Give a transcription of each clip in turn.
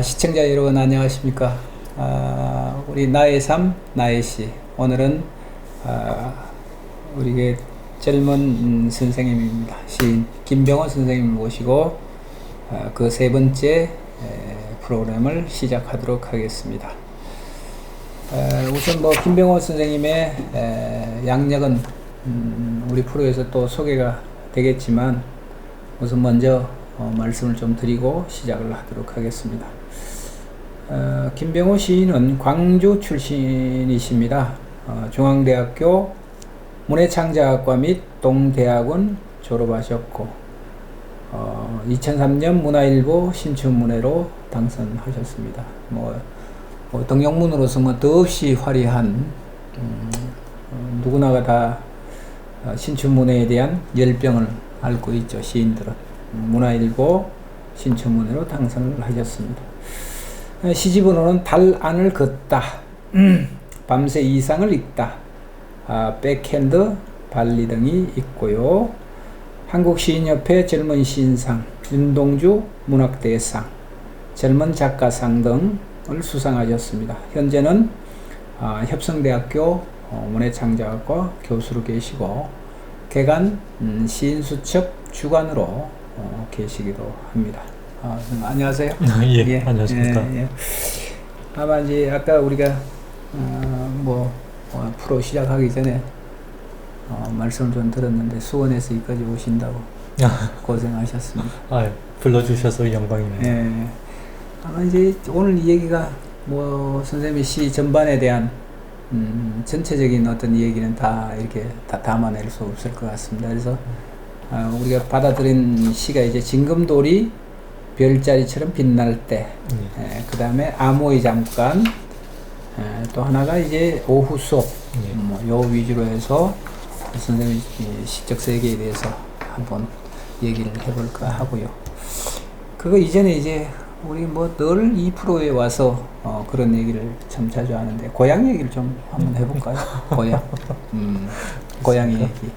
시청자 여러분 안녕하십니까? 우리 나의 삶, 나의 시. 오늘은 우리의 젊은 선생님입니다. 시인 김병호 선생님을 모시고 그 세 번째 프로그램을 시작하도록 하겠습니다. 우선 김병호 선생님의 양력은 우리 프로에서 또 소개가 되겠지만 우선 먼저 말씀을 좀 드리고 시작을 하도록 하겠습니다. 김병호 시인은 광주 출신이십니다. 중앙대학교 문해창작학과 및 동대학원 졸업하셨고 2003년 문화일보 신춘문예로 당선하셨습니다. 등용문으로서 더없이 화려한 누구나가 다 신춘문예에 대한 열병을 앓고 있죠. 시인들은 문화일보 신춘문예로 당선을 하셨습니다. 시집으로는 달 안을 걷다, 밤새 이상을 읽다, 백핸드 발리 등이 있고요. 한국시인협회 젊은 시인상, 윤동주 문학대상, 젊은 작가상 등을 수상하셨습니다. 현재는 협성대학교 문해창작학과 교수로 계시고 개간 시인수첩 주관으로 계시기도 합니다. 안녕하세요. 예, 안녕하십니까. 아마 이제 아까 우리가 프로 시작하기 전에 말씀을 좀 들었는데 수원에서 여기까지 오신다고 고생하셨습니다. 불러주셔서 영광이네요. 예. 아마 이제 오늘 이 얘기가 선생님의 시 전반에 대한 전체적인 어떤 얘기는 다 이렇게 다 담아낼 수 없을 것 같습니다. 그래서 우리가 받아들인 시가 이제 징금돌이 별자리처럼 빛날 때, 그 다음에 암호의 잠깐, 또 하나가 이제 오후 수업, 요 위주로 해서 선생님의 시적 세계에 대해서 한번 얘기를 해볼까 하고요. 그거 이전에 이제 우리 늘 이 프로에 와서 그런 얘기를 참 자주 하는데 고향 얘기를 좀 한번 해볼까요? 고향 얘기.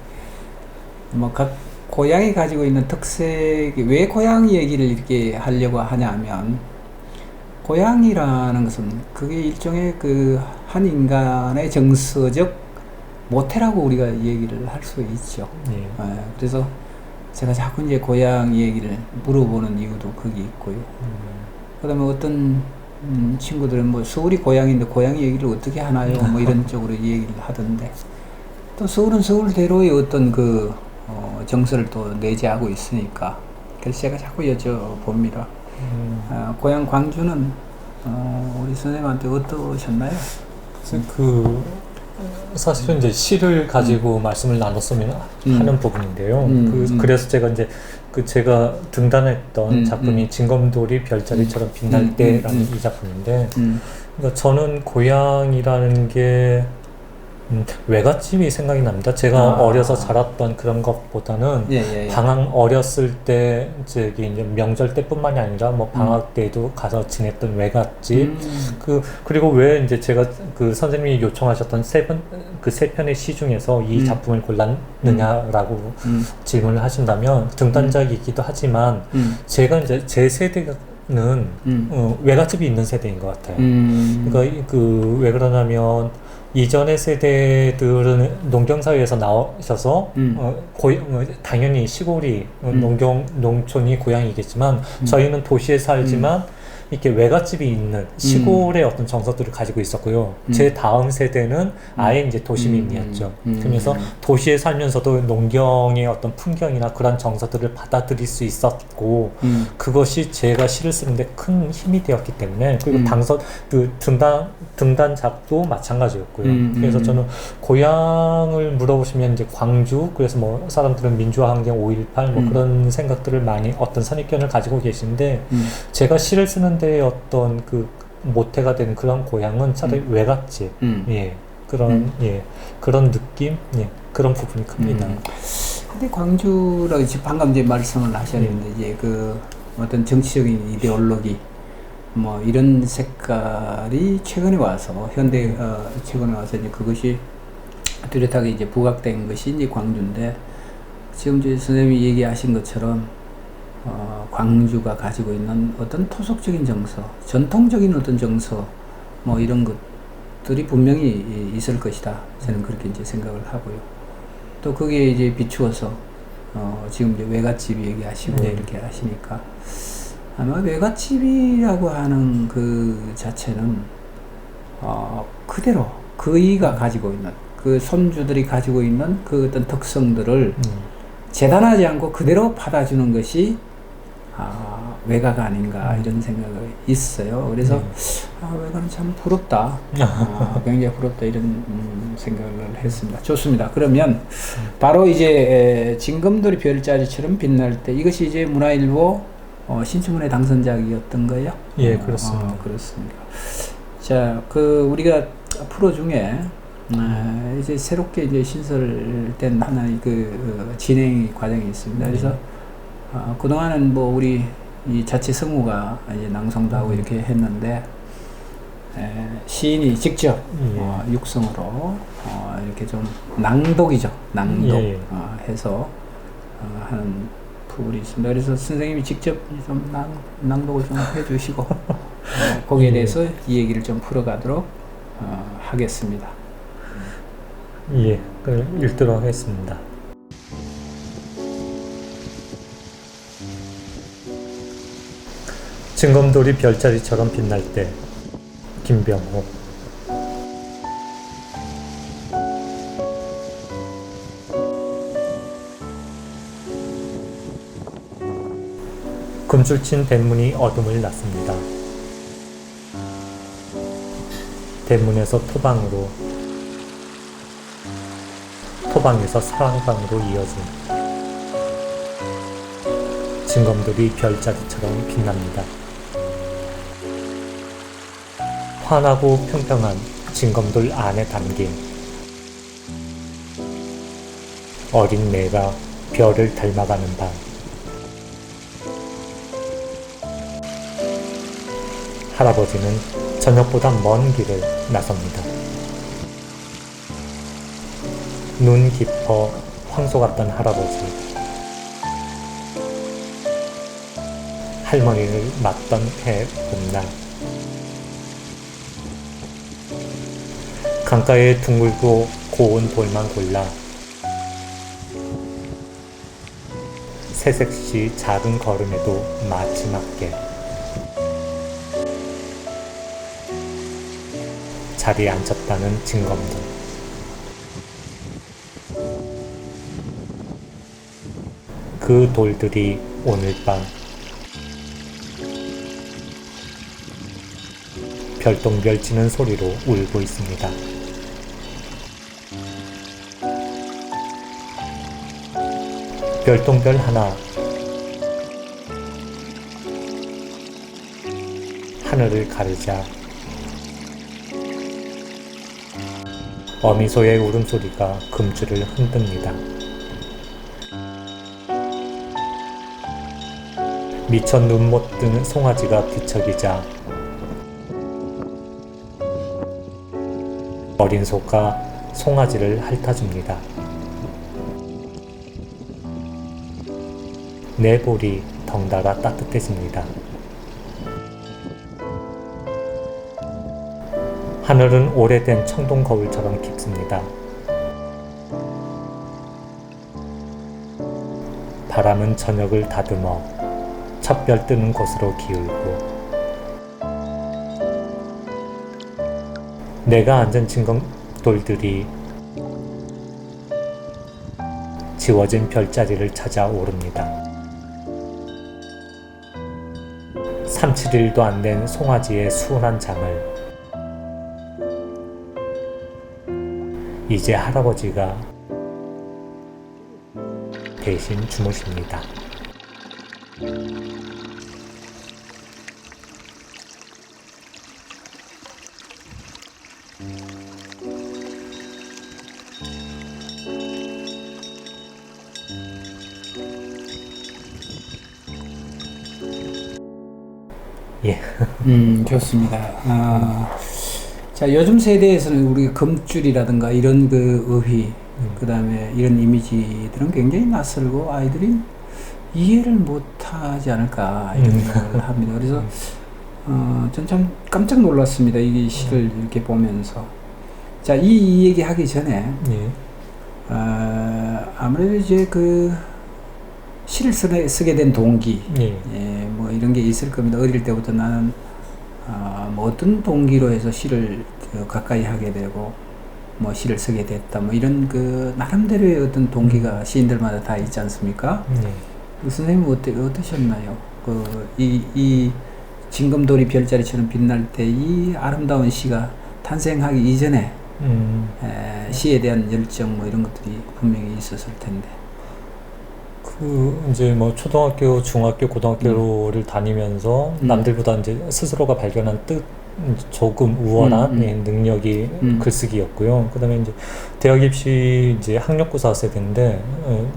각 고향이 가지고 있는 특색이 왜 고향 얘기를 이렇게 하려고 하냐면 고향이라는 것은 그게 일종의 한 인간의 정서적 모태라고 우리가 얘기를 할 수 있죠. 그래서 제가 자꾸 이제 고향 얘기를 물어보는 이유도 거기 있고요. 그 다음에 어떤 친구들은 서울이 고향인데 고향 얘기를 어떻게 하나요? 이런 쪽으로 얘기를 하던데 또 서울은 서울대로의 어떤 정서를 또 내재하고 있으니까 그래서 제가 자꾸 여쭤봅니다. 고향 광주는 우리 선생님한테 어떠셨나요? 사실은 이제 시를 가지고 말씀을 나눴으면 하는 부분인데요. 그래서 제가 이제 제가 등단했던 작품이 징검돌이 별자리처럼 빛날 때라는 이 작품인데, 그러니까 저는 고향이라는 게 외갓집이 생각이 납니다. 제가 어려서 자랐던 그런 것보다는 방학 어렸을 때 이제 명절 때뿐만이 아니라 방학 때도 가서 지냈던 외갓집. 그리고 왜 이제 제가 선생님이 요청하셨던 세 편의 시 중에서 이 작품을 골랐느냐라고 질문을 하신다면 등단작이기도 하지만 제가 이제 제 세대는 외갓집이 있는 세대인 것 같아요. 그러니까 왜 그러냐면 이전의 세대들은 농경사회에서 나오셔서 당연히 시골이 농촌이 고향이겠지만 저희는 도시에 살지만 이렇게 외갓집이 있는 시골의 어떤 정서들을 가지고 있었고요. 제 다음 세대는 아예 이제 도시민이었죠. 그러면서 도시에 살면서도 농경의 어떤 풍경이나 그런 정서들을 받아들일 수 있었고 그것이 제가 시를 쓰는데 큰 힘이 되었기 때문에 그리고 등단작도 마찬가지였고요. 그래서 저는 고향을 물어보시면 이제 광주, 그래서 사람들은 민주화 항쟁 5.18 그런 생각들을 많이 어떤 선입견을 가지고 계신데 제가 시를 쓰는데 어떤 모태가 되는 그런 고향은 차라리 외갓집, 그런 느낌, 그런 부분이 큽니다. 근데 광주라고 방금 이제 말씀을 하셨는데 이제 어떤 정치적인 이데올로기 이런 색깔이 최근에 와서 최근에 와서 이제 그것이 뚜렷하게 이제 부각된 것이 이제 광주인데 지금 이제 선생님이 얘기하신 것처럼 광주가 가지고 있는 어떤 토속적인 정서, 전통적인 어떤 정서, 뭐 이런 것들이 분명히 있을 것이다. 저는 그렇게 이제 생각을 하고요. 또 거기에 이제 비추어서 지금 이제 외갓집 얘기하시고 이렇게 하시니까 아마 외갓집이라고 하는 그 자체는 그대로 그이가 가지고 있는 그 손주들이 가지고 있는 그 어떤 특성들을 재단하지 않고 그대로 받아주는 것이 외가가 아닌가 이런 생각이 있어요. 그래서 외가는 참 부럽다. 굉장히 부럽다 이런 생각을 했습니다. 좋습니다. 그러면 바로 이제 진검돌이 별자리처럼 빛날 때 이것이 이제 문화일보 신춘문예 당선작이었던 거예요? 예, 그렇습니다. 그렇습니다. 자, 그 우리가 프로 중에 이제 새롭게 이제 신설된 하나의 그 진행 과정이 있습니다. 그래서 그동안은 뭐 우리 이 자체 성우가 이제 낭송도 하고 이렇게 했는데 시인이 직접 육성으로 이렇게 좀 낭독이죠. 낭독 해서 하는 부분이 있습니다. 그래서 선생님이 직접 좀 낭독을 좀 해주시고 거기에 대해서 이 얘기를 좀 풀어가도록 하겠습니다. 예, 그럼 읽도록 하겠습니다. 진검돌이 별자리처럼 빛날 때 김병호. 금줄친 대문이 어둠을 났습니다. 대문에서 토방으로, 토방에서 사랑방으로 이어진 진검돌이 별자리처럼 빛납니다. 환하고 평평한 진검돌 안에 담긴 어린 내가 별을 닮아가는 밤. 할아버지는 저녁보다 먼 길을 나섭니다. 눈 깊어 황소 같던 할아버지. 할머니를 맞던 해 봄날. 강가에 둥글고 고운 돌만 골라 새색시 작은 걸음에도 마치 맞게 자리에 앉혔다는 진검돌. 그 돌들이 오늘 밤 별똥별 치는 소리로 울고 있습니다. 별똥별 하나 하늘을 가르자 어미소의 울음소리가 금줄을 흔듭니다. 미처 눈 못 뜨는 송아지가 뒤척이자 어린 소가 송아지를 핥아줍니다. 내 볼이 덩달아 따뜻해집니다. 하늘은 오래된 청동 거울처럼 깊습니다. 바람은 저녁을 다듬어 찻별 뜨는 곳으로 기울고 내가 앉은 진검돌들이 지워진 별자리를 찾아 오릅니다. 3-7일도 안 된 송아지의 수월한 잠을 이제 할아버지가 대신 주무십니다. 예. 좋습니다. 자, 요즘 세대에서는 우리 금줄이라든가 이런 그 의휘, 그 다음에 이런 이미지들은 굉장히 낯설고 아이들이 이해를 못하고 하지 않을까 이런 생각을 합니다. 그래서 전 참 깜짝 놀랐습니다. 이 시를 이렇게 보면서. 자, 이 얘기 하기 전에 예. 아무래도 이제 그 시를 쓰게 된 동기, 예. 예, 뭐 이런 게 있을 겁니다. 어릴 때부터 나는 뭐 어떤 동기로 해서 시를 가까이 하게 되고 뭐 시를 쓰게 됐다, 뭐 이런 그 나름대로의 어떤 동기가 시인들마다 다 있지 않습니까? 그 선생님은 어떠셨나요? 이 징검도리 별자리처럼 빛날 때 이 아름다운 시가 탄생하기 이전에 시에 대한 열정 뭐 이런 것들이 분명히 있었을 텐데. 이제 뭐 초등학교, 중학교, 고등학교를 다니면서 남들보다 이제 스스로가 발견한 조금 우월한 능력이 글쓰기였고요. 그다음에 이제 대학 입시 이제 학력고사 세대인데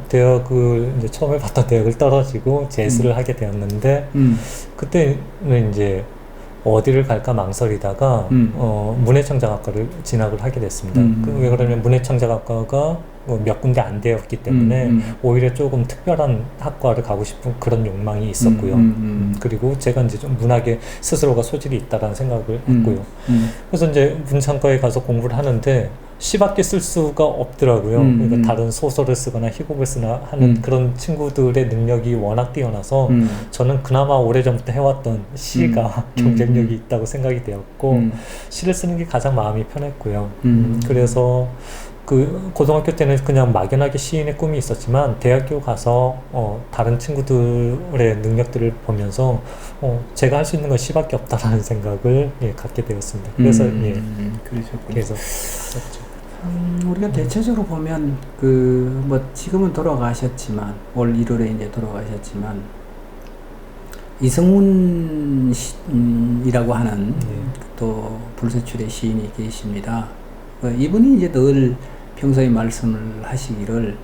대학을 이제 처음에 봤던 대학을 떨어지고 재수를 하게 되었는데 그때는 이제 어디를 갈까 망설이다가 문해창작학과를 진학을 하게 됐습니다. 왜 그러냐면 문해창작학과가 몇 군데 안 되었기 때문에 오히려 조금 특별한 학과를 가고 싶은 그런 욕망이 있었고요. 그리고 제가 이제 좀 문학에 스스로가 소질이 있다라는 생각을 했고요. 그래서 이제 문창과에 가서 공부를 하는데 시밖에 쓸 수가 없더라고요. 그러니까 다른 소설을 쓰거나 희곡을 쓰나 하는 그런 친구들의 능력이 워낙 뛰어나서 저는 그나마 오래전부터 해왔던 시가 경쟁력이 있다고 생각이 되었고 시를 쓰는 게 가장 마음이 편했고요. 그래서 그 고등학교 때는 그냥 막연하게 시인의 꿈이 있었지만 대학교 가서 다른 친구들의 능력들을 보면서 제가 할 수 있는 건 시밖에 없다라는 생각을 갖게 되었습니다. 그래서 그러셨군요. 계속 썼죠. 우리가 대체적으로 보면 뭐 지금은 돌아가셨지만 올 1월에 이제 돌아가셨지만 이성훈이라고 하는 또 불세출의 시인이 계십니다. 이분이 이제 늘 평소에 말씀을 하시기를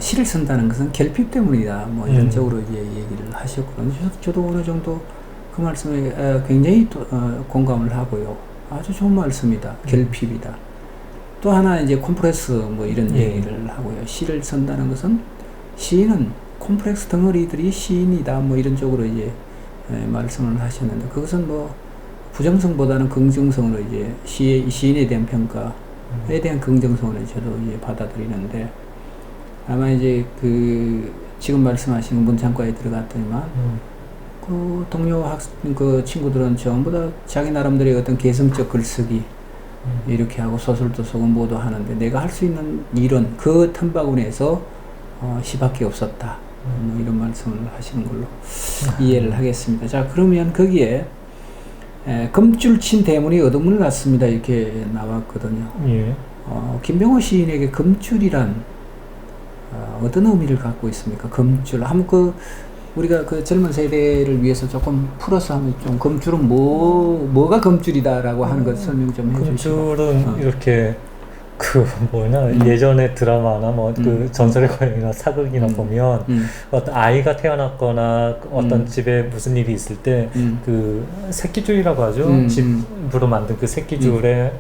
시를 쓴다는 것은 결핍 때문이다, 뭐 이런 쪽으로 이제 얘기를 하셨거든요. 저도 어느 정도 그 말씀에 굉장히 공감을 하고요. 아주 좋은 말씀이다. 결핍이다. 또 하나 이제 콤플렉스 뭐 이런 얘기를 하고요. 시를 쓴다는 것은 시인은 콤플렉스 덩어리들이 시인이다, 뭐 이런 쪽으로 이제 말씀을 하셨는데 그것은 뭐 부정성보다는 긍정성으로 이제 시인에 대한 평가에 대한 긍정성으로 저도 이제 받아들이는데, 아마 이제 지금 말씀하시는 문창과에 들어갔더니만 그 동료 그 친구들은 전부 다 자기 나름대로의 어떤 개성적 글쓰기 이렇게 하고 소설도 쓰고 뭐도 하는데 내가 할 수 있는 일은 그 틈바구니에서 시밖에 없었다, 뭐 이런 말씀을 하시는 걸로 이해를 하겠습니다. 자, 그러면 거기에 금줄 친 대문이 어둠을 났습니다, 이렇게 나왔거든요. 김병호 시인에게 금줄이란 어떤 의미를 갖고 있습니까? 금줄. 한번 우리가 젊은 세대를 위해서 조금 풀어서 하면 좀 금줄은 뭐가 금줄이다라고 하는 것 설명 좀 해주시고. 금줄은 이렇게 예전에 드라마나 전설의 고향이나 사극이나 보면 어떤 아이가 태어났거나 어떤 집에 무슨 일이 있을 때 새끼줄이라고 하죠. 집으로 만든 그 새끼줄에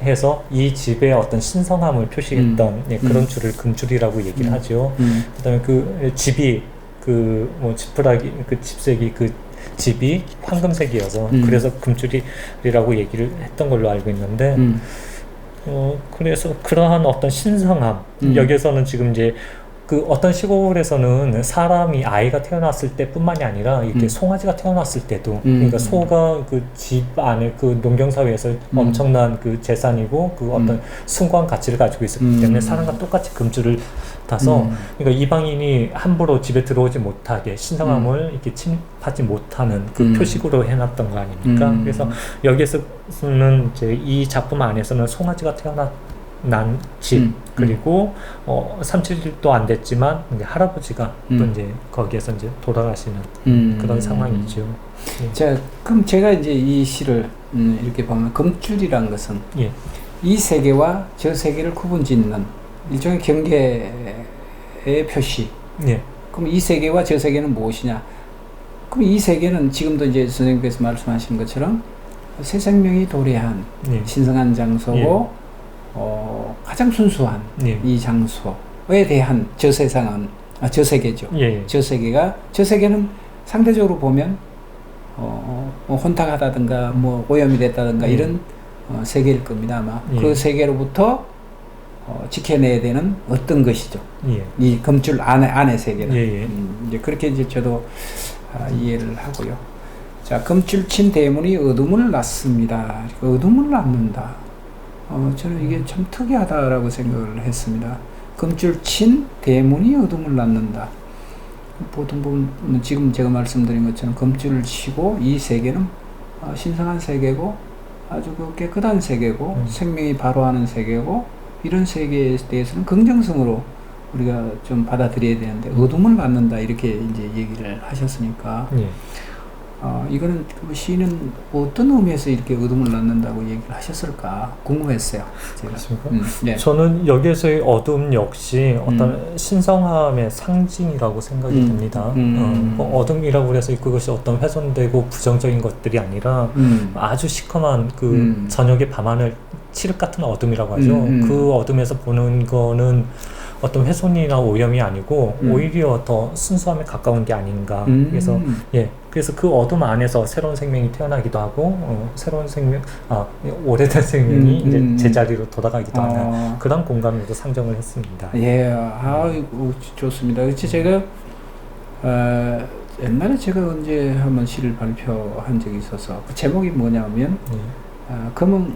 해서 이 집의 어떤 신성함을 표시했던 그런 줄을 금줄이라고 얘기를 하죠. 그다음에 집이 지푸라기 집색이 집이 황금색이어서 그래서 금줄이라고 얘기를 했던 걸로 알고 있는데 그래서 그러한 어떤 신성함, 여기에서는 지금 이제 어떤 시골에서는 사람이 아이가 태어났을 때뿐만이 아니라 이렇게 송아지가 태어났을 때도 그러니까 소가 집 안에 농경사회에서 엄청난 재산이고 어떤 숭고한 가치를 가지고 있었기 때문에 사람과 똑같이 금줄을 타서 그러니까 이방인이 함부로 집에 들어오지 못하게 신성함을 이렇게 침입하지 못하는 표식으로 해놨던 거 아닙니까? 그래서 여기에서는 이제 이 작품 안에서는 송아지가 태어난 집, 그리고 37일도 안 됐지만 이제 할아버지가 또 이제 거기에서 이제 돌아가시는 그런 상황이죠. 자, 그럼 제가 이제 이 시를 이렇게 보면 금줄이란 것은 이 세계와 저 세계를 구분짓는 일종의 경계의 표시. 그럼 이 세계와 저 세계는 무엇이냐? 그럼 이 세계는 지금도 이제 선생님께서 말씀하신 것처럼 새 생명이 도래한 신성한 장소고 가장 순수한 이 장소에 대한 저 세상은 저 세계죠. 예. 저 세계는 상대적으로 보면 뭐 혼탁하다든가 뭐 오염이 됐다든가 이런 세계일 겁니다. 아마 그 세계로부터 지켜내야 되는 어떤 것이죠. 이 검줄 안의 세계는. 이제 그렇게 이제 저도 이해를 하고요. 자, 검줄친 대문이 어둠을 낳습니다. 어둠을 낳는다. 저는 이게 참 특이하다라고 생각을 했습니다. 검줄친 대문이 어둠을 낳는다. 보통 보면 지금 제가 말씀드린 것처럼 검줄을 치고 이 세계는 신성한 세계고 아주 깨끗한 세계고 생명이 발호하는 세계고 이런 세계에 대해서는 긍정성으로 우리가 좀 받아들여야 되는데 어둠을 낳는다 이렇게 이제 얘기를 하셨으니까 이거는 시인은 어떤 의미에서 이렇게 어둠을 낳는다고 얘기를 하셨을까 궁금했어요. 제가. 그렇습니까? 네. 저는 여기에서의 어둠 역시 어떤 신성함의 상징이라고 생각이 됩니다. 어둠이라고 해서 그것이 어떤 훼손되고 부정적인 것들이 아니라 아주 시커먼 그 저녁의 밤하늘 칠흑 같은 어둠이라고 하죠. 그 어둠에서 보는 거는 어떤 훼손이나 오염이 아니고 오히려 더 순수함에 가까운 게 아닌가. 그래서 그 어둠 안에서 새로운 생명이 태어나기도 하고 새로운 생명, 오래된 생명이 이제 제자리로 돌아가기도 하는 그런 공간으로 상정을 했습니다. 좋습니다. 그치 제가 옛날에 제가 언제 한번 시를 발표한 적이 있어서 그 제목이 뭐냐면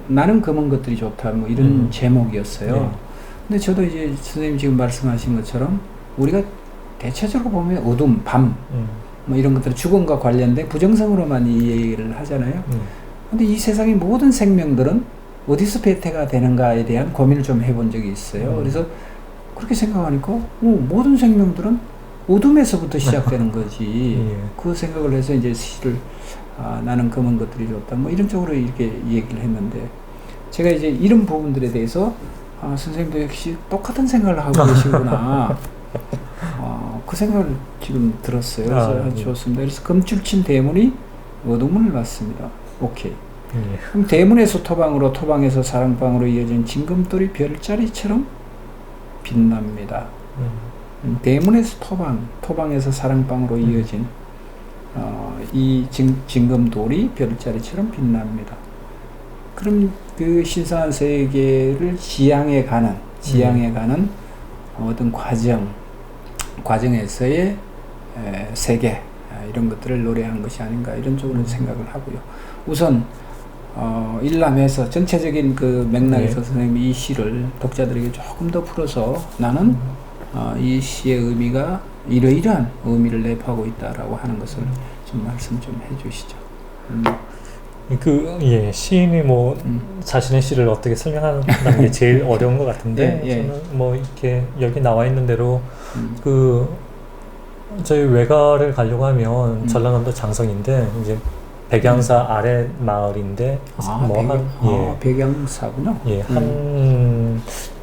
나는 검은 것들이 좋다 뭐 이런 제목이었어요. 근데 저도 이제 선생님 지금 말씀하신 것처럼 우리가 대체적으로 보면 어둠, 밤, 뭐 이런 것들 죽음과 관련된 부정성으로만 이해를 하잖아요. 근데 이 세상의 모든 생명들은 어디서 배태가 되는가에 대한 고민을 좀 해본 적이 있어요. 그래서 그렇게 생각하니까 모든 생명들은 어둠에서부터 시작되는 거지. 그 생각을 해서 이제 시를 나는 검은 것들이 좋다. 뭐 이런 쪽으로 이렇게 얘기를 했는데 제가 이제 이런 부분들에 대해서 선생님도 역시 똑같은 생각을 하고 계시구나. 그 생각을 지금 들었어요. 그래서 좋습니다. 그래서 검줄친 대문이 어둠을 낳습니다. 오케이. 그럼 대문에서 토방으로, 토방에서 사랑방으로 이어진 진검돌이 별자리처럼 빛납니다. 대문에서 토방, 토방에서 사랑방으로 이어진 이 진검돌이 별자리처럼 빛납니다. 그럼 그 신성한 세계를 지향해 가는 어떤 과정에서의 세계 이런 것들을 노래하는 것이 아닌가 이런 쪽으로 생각을 하고요. 우선 일람해서 전체적인 그 맥락에서 선생님이 이 시를 독자들에게 조금 더 풀어서 나는 이 시의 의미가 이러이러한 의미를 내포하고 있다라고 하는 것을 좀 말씀 좀 해주시죠. 시인이 뭐 자신의 시를 어떻게 설명하는 게 제일 어려운 것 같은데 저는 뭐 이렇게 여기 나와 있는 대로 저희 외가를 가려고 하면 전라남도 장성인데 이제 백양사 아래 마을인데 백양사구나.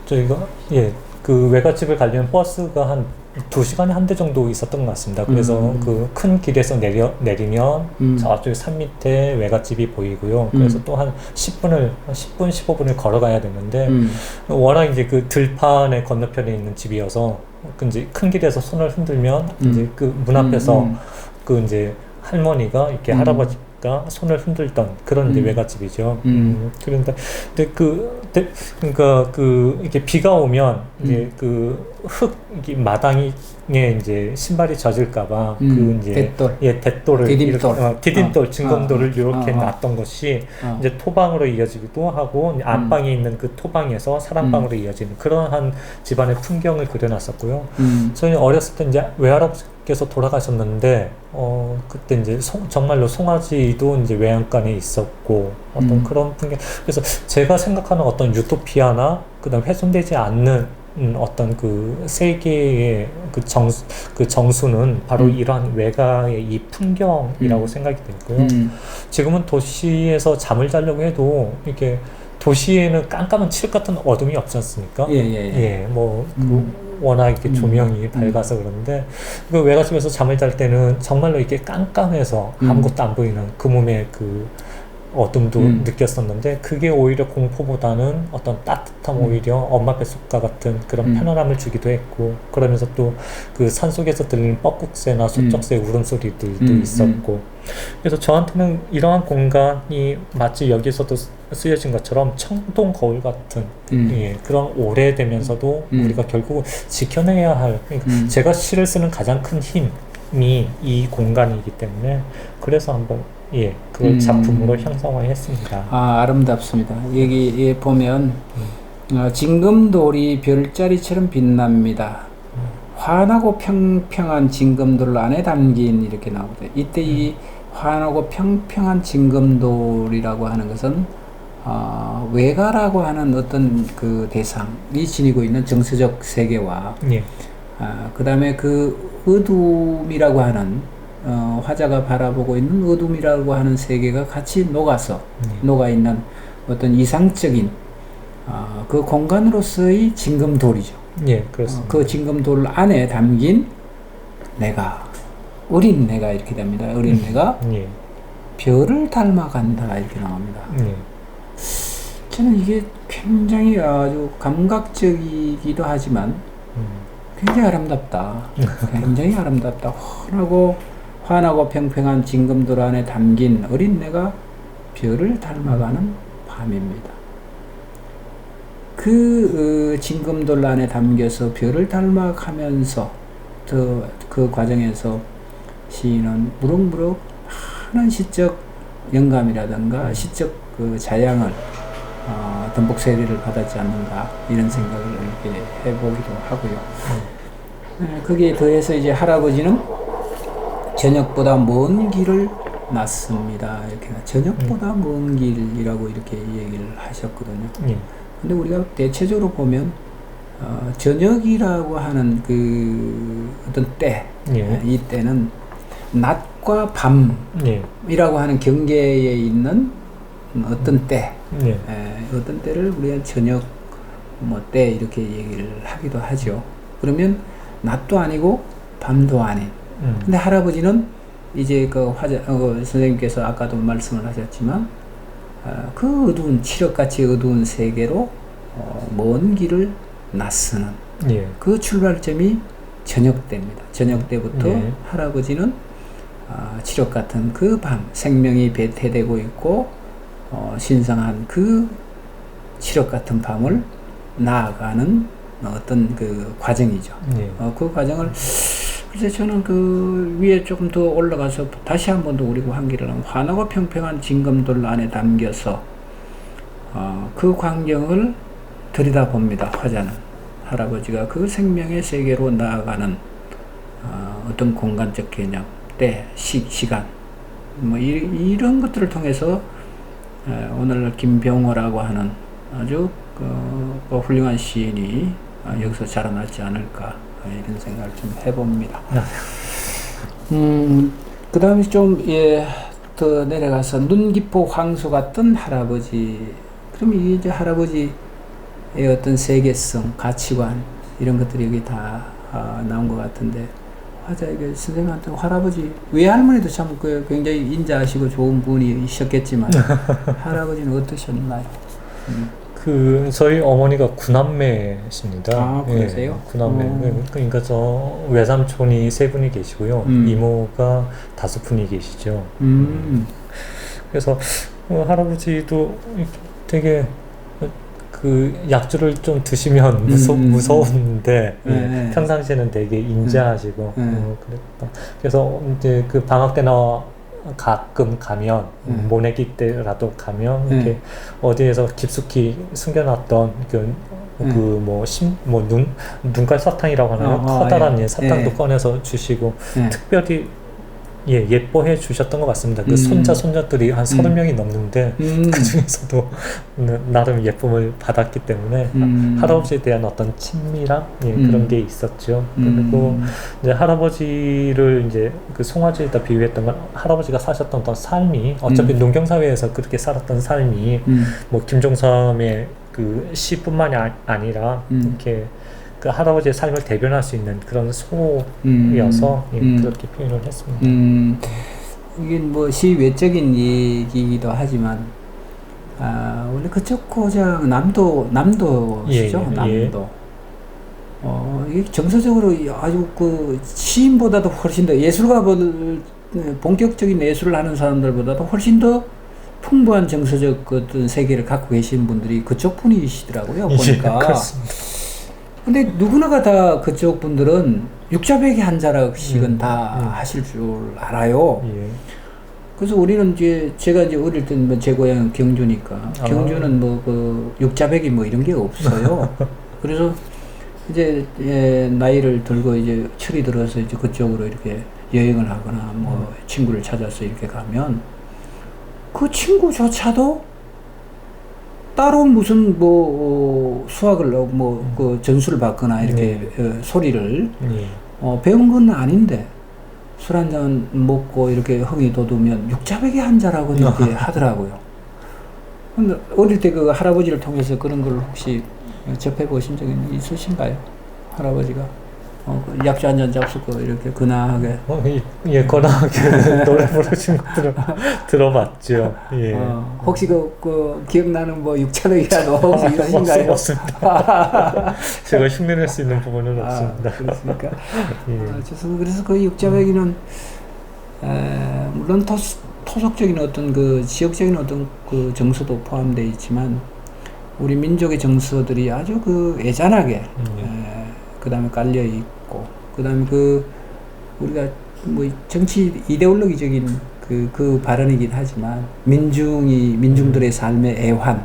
저희가 그 외갓집을 가려면 버스가 한 2시간에 한 대 정도 있었던 것 같습니다. 그래서 그 큰 길에서 내리면 저쪽에 산 밑에 외갓집이 보이고요. 그래서 또 한 10분, 15분을 걸어가야 되는데 워낙 이제 그 들판의 건너편에 있는 집이어서 이제 큰 길에서 손을 흔들면 이제 그 문 앞에서 그 이제 할머니가 이렇게 할아버지가 손을 흔들던 그런 이제 외갓집이죠. 그런데 그러니까 이렇게 비가 오면 이제 그 마당에 이제 신발이 젖을까봐 그 이제 대돌을 디딤돌 진검돌을 이렇게 놨던 것이 이제 토방으로 이어지기도 하고 안방에 있는 그 토방에서 사랑방으로 이어지는 그러한 집안의 풍경을 그려놨었고요. 저희 어렸을 때 이제 외할아버지께서 돌아가셨는데 그때 이제 정말로 송아지도 이제 외양간에 있었고 어떤 그런 풍경. 그래서 제가 생각하는 어떤 유토피아나 그다음 훼손되지 않는 어떤 그 세계의 그 정수는 바로 이러한 외가의 이 풍경이라고 생각이 되고요. 지금은 도시에서 잠을 자려고 해도 도시에는 깜깜한 칠흑 같은 어둠이 없지 않습니까? 워낙 이렇게 조명이 밝아서 그런데 그 외갓집에서 잠을 잘 때는 정말로 이렇게 깜깜해서 아무것도 안 보이는 그 몸에 그 어둠도 느꼈었는데 그게 오히려 공포보다는 어떤 따뜻함 오히려 엄마 뱃속과 같은 그런 편안함을 주기도 했고 그러면서 또 그 산속에서 들리는 뻐꾹새나 소쩍새의 울음소리들도 있었고 그래서 저한테는 이러한 공간이 마치 여기서도 쓰여진 것처럼 청동 거울 같은 예, 그런 오래되면서도 우리가 결국 지켜내야 할 그러니까 제가 시를 쓰는 가장 큰 힘이 이 공간이기 때문에 그래서 한번 예, 그걸 작품으로 형상화했습니다. 아, 아름답습니다. 여기 보면 징검돌이 별자리처럼 빛납니다. 환하고 평평한 징검돌 안에 담긴 이렇게 나오거든요. 이때 이 환하고 평평한 징검돌이라고 하는 것은 외가라고 하는 어떤 그 대상이 지니고 있는 정서적 세계와 예. 그 다음에 그 어둠이라고 하는 화자가 바라보고 있는 어둠이라고 하는 세계가 같이 녹아서 녹아있는 어떤 이상적인 그 공간으로서의 징검돌이죠. 예, 그렇습니다. 그 징검돌 안에 담긴 내가, 어린 내가 이렇게 됩니다. 어린 내가 예. 별을 닮아간다 이렇게 나옵니다. 예. 저는 이게 굉장히 아주 감각적이기도 하지만 굉장히 아름답다. 굉장히 아름답다. 환하고 평평한 징검돌 안에 담긴 어린 내가 별을 닮아가는 밤입니다. 그 징검돌 안에 담겨서 별을 닮아가면서 그 과정에서 시인은 무럭무럭 많은 시적 영감이라든가 시적 그 자양을 듬뿍 세례를 받았지 않는가 이런 생각을 이렇게 해보기도 하고요. 거기에 더해서 이제 할아버지는 저녁보다 먼 길을 났습니다. 이렇게 저녁보다 먼 길이라고 이렇게 얘기를 하셨거든요. 근데 우리가 대체적으로 보면 저녁이라고 하는 그 어떤 때, 이 때는 낮과 밤이라고 하는 경계에 있는 어떤 때, 어떤 때를 우리가 저녁 때 이렇게 얘기를 하기도 하죠. 그러면 낮도 아니고 밤도 아닌. 근데 할아버지는 이제 그 선생님께서 아까도 말씀을 하셨지만 그 어두운 칠흑같이 어두운 세계로 먼 길을 낯서는 그 출발점이 저녁 때입니다. 저녁 때부터 할아버지는 칠흑 같은 그 밤, 생명이 배태되고 있고 신성한 그 칠흑 같은 밤을 나아가는 어떤 그 과정이죠. 그 과정을 그래서 저는 그 위에 조금 더 올라가서 다시 한 번 더 우리 환기를 하면 환하고 평평한 징검돌 안에 담겨서 그 광경을 들여다봅니다. 화자는 할아버지가 그 생명의 세계로 나아가는 어떤 공간적 개념, 때, 시간 뭐 이런 것들을 통해서 오늘 김병호라고 하는 아주 훌륭한 시인이 여기서 자라나지 않을까 이런 생각을 좀 해봅니다. 그 다음에 좀, 더 내려가서 눈 깊고 황소 같던 할아버지. 그럼 이게 이제 할아버지의 어떤 세계성, 가치관, 이런 것들이 여기 다 나온 것 같은데, 화자에게 선생님한테 할아버지, 외할머니도 참 굉장히 인자하시고 좋은 분이셨겠지만, 할아버지는 어떠셨나요? 저희 어머니가 구남매십니다. 아, 그러세요? 구남매. 그러니까 저 외삼촌이 3분이 계시고요. 이모가 5분이 계시죠. 그래서 할아버지도 되게 그 약주를 좀 드시면 무서운데 평상시에는 되게 인자하시고 그랬다. 그래서 이제 그 방학 때나 가끔 가면 모내기 때라도 가면 이렇게 어디에서 깊숙이 숨겨놨던 눈깔 사탕이라고 하나요? 커다란 사탕도 꺼내서 주시고 특별히 예뻐해 주셨던 것 같습니다. 그 손자들이 한 30명이 넘는데 그 중에서도 나름 예쁨을 받았기 때문에 할아버지에 대한 어떤 친밀함 그런 게 있었죠. 그리고 이제 할아버지를 이제 그 송아지에다 비유했던 건 할아버지가 사셨던 어떤 삶이 어차피 농경사회에서 그렇게 살았던 삶이 뭐 김종삼의 그 시뿐만이 아니라 이렇게 그 할아버지의 삶을 대변할 수 있는 그런 소여서 그렇게 표현을 했습니다. 이게 뭐 시외적인 얘기이기도 하지만 원래 그쪽 고장 남도시죠. 예, 예. 남도. 이게 정서적으로 아주 그 시인보다도 훨씬 더 예술가들 본격적인 예술을 하는 사람들보다도 훨씬 더 풍부한 정서적 어떤 세계를 갖고 계신 분들이 그쪽 분이시더라고요. 보니까. 그렇습니다. 근데 누구나가 다 그쪽 분들은 육자배기 한 자락씩은 다 하실 줄 알아요. 예. 그래서 우리는 이제 제가 이제 어릴 때는 제 고향 경주니까 경주는 뭐 그 육자배기 뭐 이런 게 없어요. 그래서 이제 나이를 들고 이제 철이 들어서 이제 그쪽으로 이렇게 여행을 하거나 뭐 친구를 찾아서 이렇게 가면 그 친구조차도 따로 무슨 뭐 수학을 뭐 그 전수를 받거나 이렇게 소리를 배운 건 아닌데 술 한 잔 먹고 이렇게 흥이 돋으면 육자배기 한 자라고 이렇게 하더라고요. 근데 어릴 때 그 할아버지를 통해서 그런 걸 혹시 접해 보신 적이 있으신가요? 할아버지가 약주 한 잔 잡수고 이렇게 근황하게 예, 권하게 노래 부르신 거 들어봤죠. 예. 혹시 그 기억나는 뭐 육자배기라도 혹시 있으신가요? 없습니다. 제가 흉내낼 수 있는 부분은 없습니다. 그렇습니까? 예. 죄송합니다. 그래서 그 육자배기는 물론 토속적인 어떤 그 지역적인 어떤 그 정서도 포함되어 있지만 우리 민족의 정서들이 아주 그 애잔하게 그 다음에 깔려 있고 그 다음에 그 우리가 뭐 정치 이데올로기적인 그 발언이긴 하지만 민중들의 삶의 애환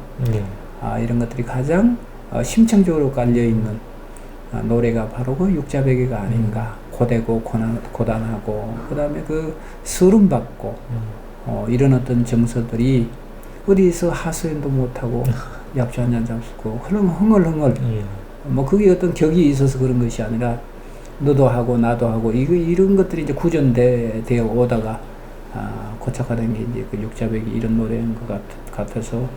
이런 것들이 가장 심층적으로 깔려 있는 노래가 바로 그 육자배기가 아닌가. 고되고 고단하고 그 다음에 그 서름받고 이런 어떤 정서들이 어디서 하소연도 못하고 약주 한 잔 잡수고 흥얼흥얼 뭐 그게 어떤 격이 있어서 그런 것이 아니라 너도 하고 나도 하고 이런 것들이 이제 구전되어 오다가 고착화된 게 이제 그 육자배기 이런 노래인 것 같아서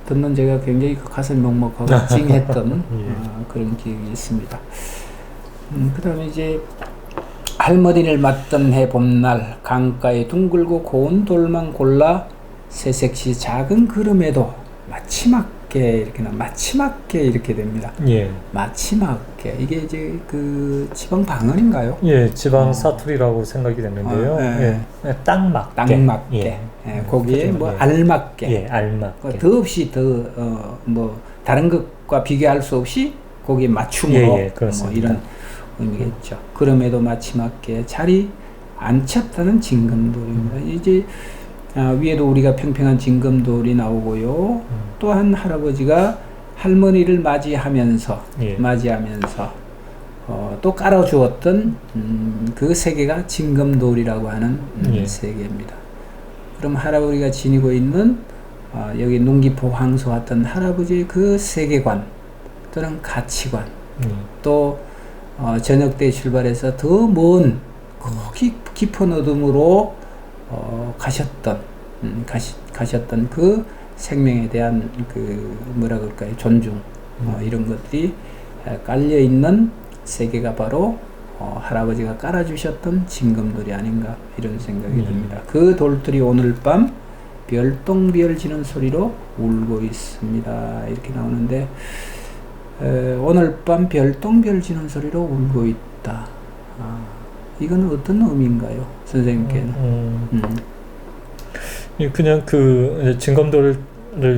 듣는 제가 굉장히 그 가슴이 먹먹하고 찡했던 그런 기억이 있습니다. 그 다음에 이제 할머니를 맞던 해 봄날 강가에 둥글고 고운 돌만 골라 새색시 작은 걸음에도 마치맞게 이렇게 됩니다. 예. 마치맞게 이게 이제 그 지방 방언인가요? 예, 지방 사투리라고 생각이 되는데요. 예. 딱 맞게. 거기에 뭐 알맞게. 예, 알맞게. 더 없이 뭐 다른 것과 비교할 수 없이 거기에 맞춤으로 뭐 이런 의미겠죠. 그럼에도 마치맞게 자리 앉혔다는 징검돌입니다. 이제 위에도 우리가 평평한 징검돌이 나오고요. 또한 할아버지가 할머니를 맞이하면서 또 깔아주었던 그 세계가 징검돌이라고 하는 세계입니다. 그럼 할아버지가 지니고 있는 여기 농기포 황소 같은 할아버지의 그 세계관 또는 가치관 또 저녁 때 출발해서 더 먼 깊은 어둠으로 가셨던 그 생명에 대한 그 뭐라 그럴까요 존중 이런 것들이 깔려 있는 세계가 바로 할아버지가 깔아주셨던 징검돌이 아닌가 이런 생각이 듭니다. 그 돌들이 오늘 밤 별똥별 지는 소리로 울고 있습니다. 이렇게 나오는데 오늘 밤 별똥별 지는 소리로 울고 있다. 이건 어떤 의미인가요, 선생님께는? 그냥 그 징검돌을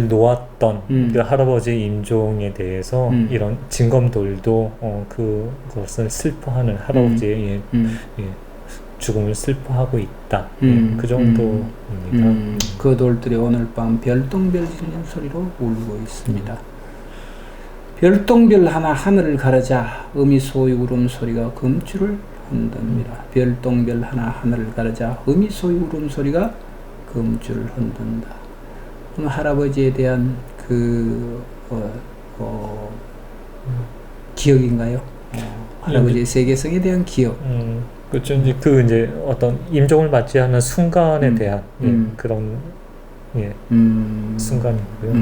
놓았던 그 할아버지 임종에 대해서 이런 징검돌도 그것을 슬퍼하는 할아버지의 죽음을 슬퍼하고 있다. 그 정도입니다. 그 돌들이 오늘 밤 별똥별 지는 소리로 울고 있습니다. 별똥별 하나 하늘을 가르자 음이소위 울음소리가 금줄을 흔듭니다. 별똥별 하나 하늘을 가르자 음이소위 울음소리가 금줄을 흔든다. 할아버지에 대한 기억인가요? 할아버지의 세계성에 대한 기억. 그렇죠. 이제 어떤 임종을 맞이하는 순간에 대한 그런 순간이고요.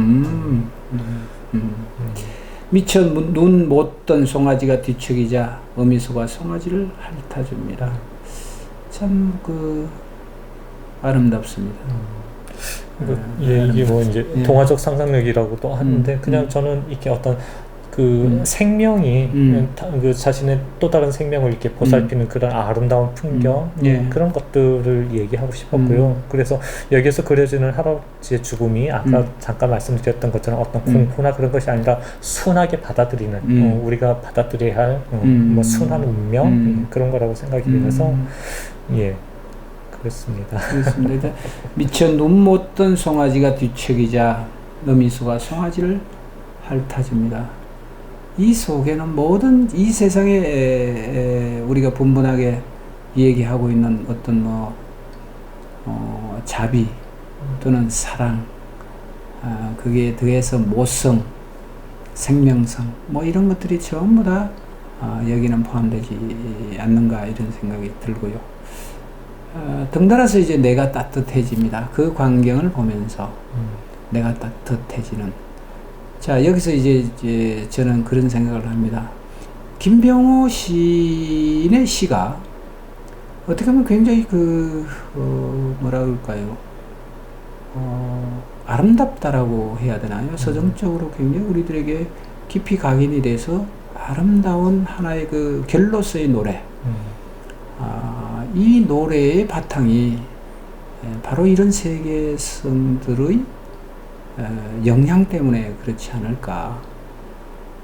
미처 눈 못 뜬 송아지가 뒤척이자 어미소가 송아지를 핥아줍니다. 참 아름답습니다. 이게 뭐 이제 동화적 상상력이라고도 하는데 그냥 저는 이렇게 어떤 그 생명이 그 자신의 또 다른 생명을 이렇게 보살피는 그런 아름다운 풍경 그런 것들을 얘기하고 싶었고요. 그래서 여기서 그려지는 할아버지의 죽음이 아까 잠깐 말씀드렸던 것처럼 어떤 공포나 그런 것이 아니라 순하게 받아들이는 우리가 받아들여야 할 뭐 순한 운명 그런 거라고 생각이 들어서 그렇습니다. 그렇습니다. 미처 눈 못 뜬 송아지가 뒤척이자 너미소가 송아지를 핥아줍니다. 이 속에는 모든 이 세상에 우리가 분분하게 얘기하고 있는 어떤 자비 또는 사랑, 그게 더해서 모성, 생명성 뭐 이런 것들이 전부 다 여기는 포함되지 않는가 이런 생각이 들고요. 덩달아서 이제 내가 따뜻해집니다. 그 광경을 보면서 내가 따뜻해지는. 자, 여기서 이제 저는 그런 생각을 합니다. 김병호 시인의 시가 어떻게 보면 굉장히 뭐라 그럴까요? 아름답다라고 해야 되나요? 서정적으로 굉장히 우리들에게 깊이 각인이 돼서 아름다운 하나의 그 결로서의 노래. 이 노래의 바탕이 바로 이런 세계성들의 영향 영향 그렇지 않을까.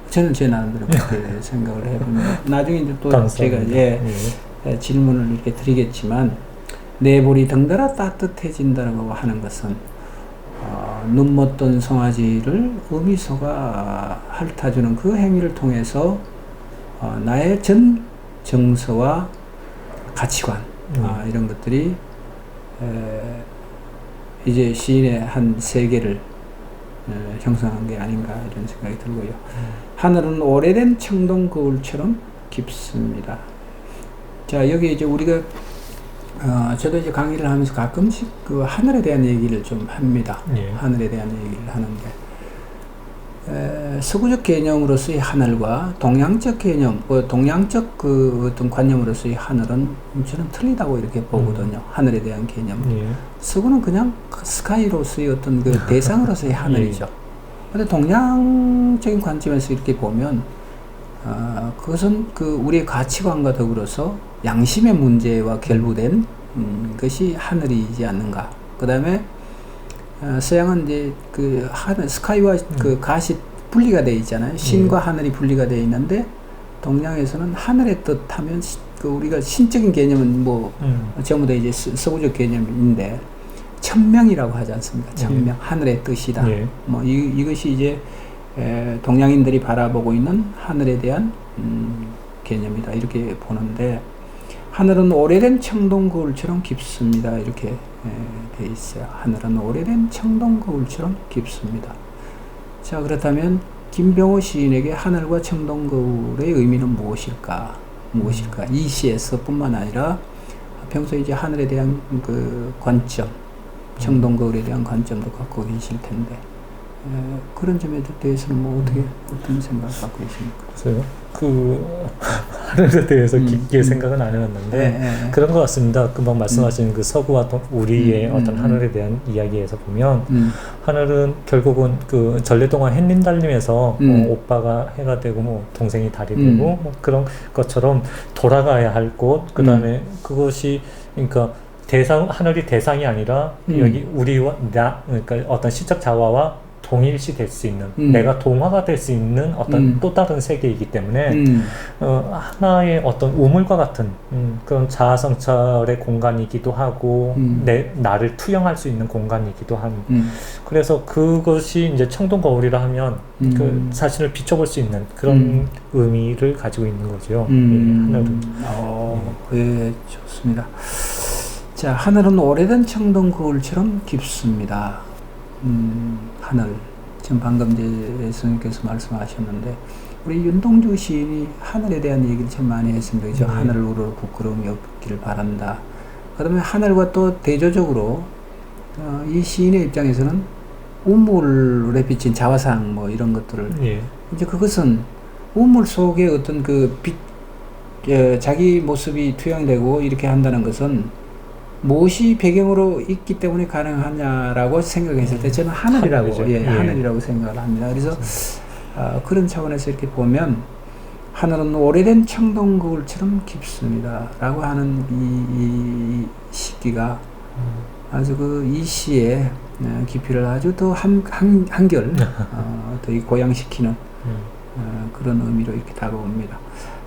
저는 제 나름대로 그렇게 생각을 해봅니다. 나중에 이제 또 감사합니다. 제가 질문을 이렇게 드리겠지만, 내 볼이 덩달아 따뜻해진다고 하는 것은 눈 못 뜬 송아지를 어미소가 핥아주는 그 행위를 통해서 나의 전 정서와 가치관 이런 것들이 이제 시인의 한 세계를 형성한 게 아닌가 이런 생각이 들고요. 하늘은 오래된 청동 거울처럼 깊습니다. 자, 여기 이제 우리가 저도 이제 강의를 하면서 가끔씩 그 하늘에 대한 얘기를 좀 합니다. 하늘에 대한 얘기를 하는데 서구적 개념으로서의 하늘과 동양적 개념, 동양적 그 어떤 관념으로서의 하늘은 저는 틀리다고 이렇게 보거든요. 하늘에 대한 개념. 서구는 그냥 스카이로서의 어떤 그 대상으로서의 하늘이죠. 근데 동양적인 관점에서 이렇게 보면 그것은 그 우리의 가치관과 더불어서 양심의 문제와 결부된 것이 하늘이지 않는가. 그 다음에 서양은 이제 그 하늘, 스카이와 그 가시 분리가 되어 있잖아요. 신과 하늘이 분리가 되어 있는데 동양에서는 하늘의 뜻하면 그 우리가 신적인 개념은 뭐 전부 다 이제 서구적 개념인데 천명이라고 하지 않습니까? 천명, 하늘의 뜻이다. 뭐 이것이 이제 동양인들이 바라보고 있는 하늘에 대한 개념이다. 이렇게 보는데 하늘은 오래된 청동 거울처럼 깊습니다. 이렇게 돼 있어요. 하늘은 오래된 청동 거울처럼 깊습니다. 자, 그렇다면 김병호 시인에게 하늘과 청동 거울의 의미는 무엇일까? 이 시에서뿐만 아니라 평소에 이제 하늘에 대한 그 관점, 청동 거울에 대한 관점도 갖고 계실 텐데 그런 점에 대해서는 뭐 어떤 생각을 갖고 계십니까? 글쎄요. 그 하늘에 대해서 깊게 생각은 안 해봤는데 그런 것 같습니다. 금방 말씀하신 그 서구와 우리의 어떤 하늘에 대한 이야기에서 보면 하늘은 결국은 그 전래동화 햇님달님에서 오빠가 해가 되고 뭐 동생이 달이 되고 뭐 그런 것처럼 돌아가야 할 곳, 그 다음에 그것이 그러니까 하늘이 대상이 아니라 여기 우리와 그러니까 어떤 시적 자화와 동일시 될 수 있는 내가 동화가 될 수 있는 어떤 또 다른 세계이기 때문에 하나의 어떤 우물과 같은 그런 자아성찰의 공간이기도 하고 나를 투영할 수 있는 공간이기도 한 그래서 그것이 이제 청동 거울이라 하면 그 자신을 비춰볼 수 있는 그런 의미를 가지고 있는 거죠. 하늘은. 네, 좋습니다. 자, 하늘은 오래된 청동 거울처럼 깊습니다. 하늘. 지금 방금 이제 스님께서 말씀하셨는데, 우리 윤동주 시인이 하늘에 대한 얘기를 참 많이 했습니다. 그죠? 하늘을 우러러 부끄러움이 없기를 바란다. 그 다음에 하늘과 또 대조적으로, 이 시인의 입장에서는 우물에 비친 자화상 뭐 이런 것들을, 이제 그것은 우물 속에 어떤 그 자기 모습이 투영되고 이렇게 한다는 것은 무엇이 배경으로 있기 때문에 가능하냐라고 생각했을 때 저는 하늘이라고 하늘이라고 생각을 합니다. 그래서 그런 차원에서 이렇게 보면 하늘은 오래된 청동 거울처럼 깊습니다라고 하는 이 시기가 아주 이 시의 깊이를 아주 더 한결 더 고양시키는 그런 의미로 이렇게 다가옵니다.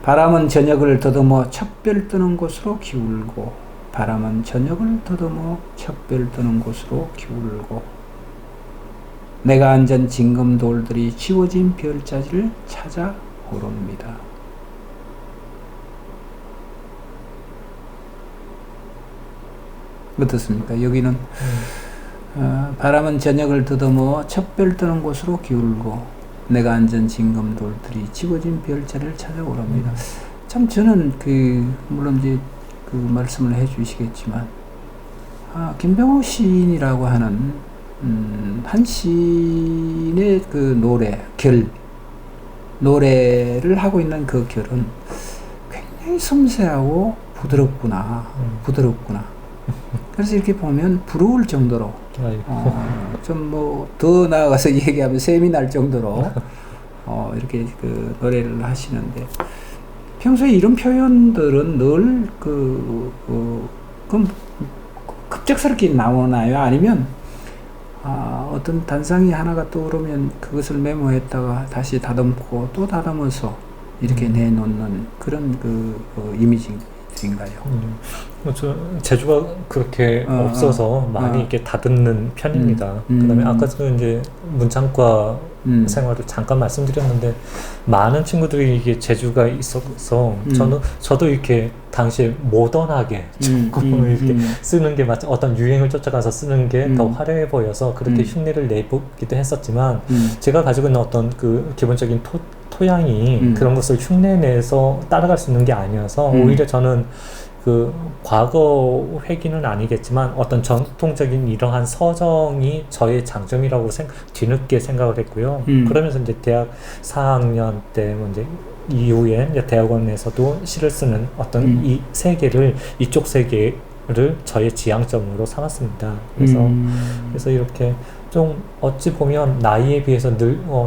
바람은 저녁을 더듬어 척별 뜨는 곳으로 기울고, 바람은 저녁을 더듬어 척별 뜨는 곳으로 기울고, 내가 앉은 징검돌들이 지워진 별자리를 찾아 오릅니다. 어떻습니까? 여기는 바람은 저녁을 더듬어 척별 뜨는 곳으로 기울고, 내가 앉은 징검돌들이 지워진 별자리를 찾아오랍니다. 참 저는 물론 이제 말씀을 해주시겠지만 김병호 시인이라고 하는 한 시인의 노래를 하고 있는 그 결은 굉장히 섬세하고 부드럽구나. 그래서 이렇게 보면 부러울 정도로 좀 더 나아가서 얘기하면 셈이 날 정도로 이렇게 노래를 하시는데, 평소에 이런 표현들은 늘 급작스럽게 나오나요? 아니면 어떤 단상이 하나가 떠오르면 그것을 메모했다가 다시 다듬고 또 다듬어서 이렇게 내놓는 그런 이미지인가요? 재주가 그렇게 없어서 많이 이렇게 다듬는 편입니다. 그다음에 아까도 이제 문창과 생활을 잠깐 말씀드렸는데, 많은 친구들이 이게 재주가 있어서 저도 이렇게 당시에 모던하게 이렇게 쓰는 게 어떤 유행을 쫓아가서 쓰는 게 더 화려해 보여서 그렇게 흉내를 내보기도 했었지만, 제가 가지고 있는 어떤 기본적인 토양이 그런 것을 흉내내서 따라갈 수 있는 게 아니어서 오히려 저는 과거 회귀는 아니겠지만 어떤 전통적인 이러한 서정이 저의 장점이라고 뒤늦게 생각을 했고요. 그러면서 이제 대학 4학년 때 이제 이후에 이제 대학원에서도 시를 쓰는 어떤 이쪽 세계를 저의 지향점으로 삼았습니다. 그래서 이렇게 좀 어찌 보면 나이에 비해서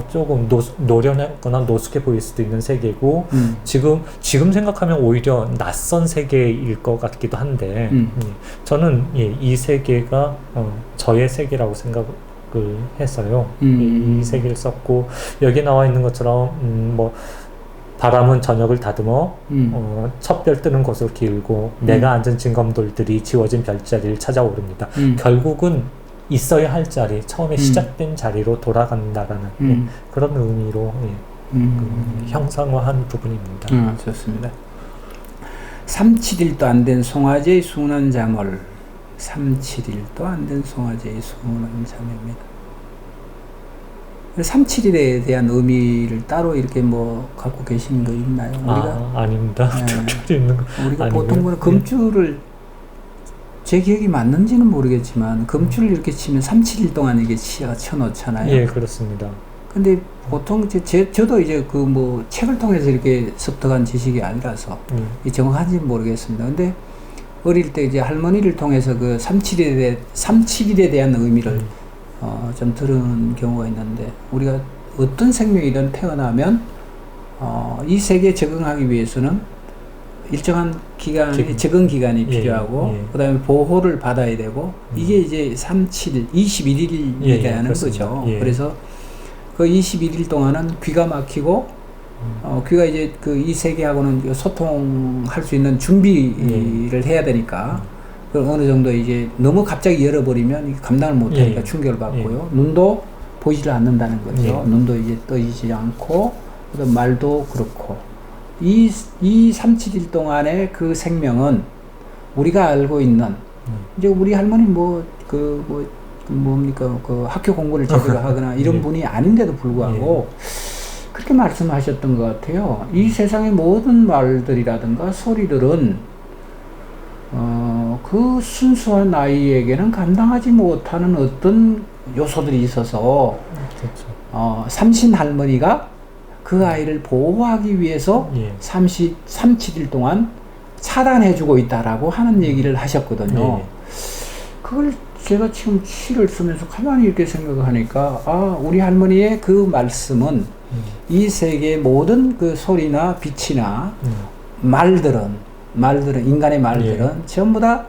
조금 노련하거나 노숙해 보일 수도 있는 세계고, 지금 생각하면 오히려 낯선 세계일 것 같기도 한데, 저는 이 세계가 저의 세계라고 생각을 했어요. 이 세계를 썼고, 여기 나와 있는 것처럼 바람은 저녁을 다듬어 첫 별 뜨는 곳으로 기울고, 내가 앉은 징검돌들이 지워진 별자리를 찾아오릅니다. 결국은 있어야 할 자리, 처음에 시작된 자리로 돌아간다라는 그런 의미로 형상화한 부분입니다. 좋습니다. 3-7일도 안 된 송아지의 순한 잠을, 3-7일도 안 된 송아지의 순한 잠입니다. 3-7일에 대한 의미를 따로 이렇게 갖고 계시는 거 있나요? 아닙니다. 우리가 보통 금주를, 제 기억이 맞는지는 모르겠지만 금주를 이렇게 치면 3-7일 동안 이게 쳐놓잖아요. 예, 그렇습니다. 근데 보통 저도 이제 책을 통해서 이렇게 습득한 지식이 아니라서 정확한지는 모르겠습니다. 근데 어릴 때 이제 할머니를 통해서 3-7일에 대한 의미를 좀 들은 경우가 있는데, 우리가 어떤 생명이든 태어나면 이 세계에 적응하기 위해서는 일정한 적응 기간이 필요하고, 그 다음에 보호를 받아야 되고, 이게 이제 3-7일, 21일이라는 거죠. 그래서 그 21일 동안은 귀가 막히고, 귀가 이제 이 세계하고는 소통할 수 있는 준비를 해야 되니까, 어느 정도 이제 너무 갑자기 열어버리면 감당을 못하니까 충격을 받고요. 눈도 보이질 않는다는 거죠. 눈도 이제 떠지지 않고, 그다음 말도 그렇고. 이 3-7일 동안의 그 생명은 우리가 알고 있는, 이제 우리 할머니 뭡니까, 학교 공부를 제대로 하거나 이런 분이 아닌데도 불구하고 그렇게 말씀하셨던 것 같아요. 이 세상의 모든 말들이라든가 소리들은 그 순수한 아이에게는 감당하지 못하는 어떤 요소들이 있어서, 삼신 할머니가 그 아이를 보호하기 위해서 3-7일 동안 차단해주고 있다라고 하는 얘기를 하셨거든요. 그걸 제가 지금 시를 쓰면서 가만히 이렇게 생각하니까 우리 할머니의 그 말씀은 이 세계의 모든 그 소리나 빛이나 말들은 인간의 말들은 전부 다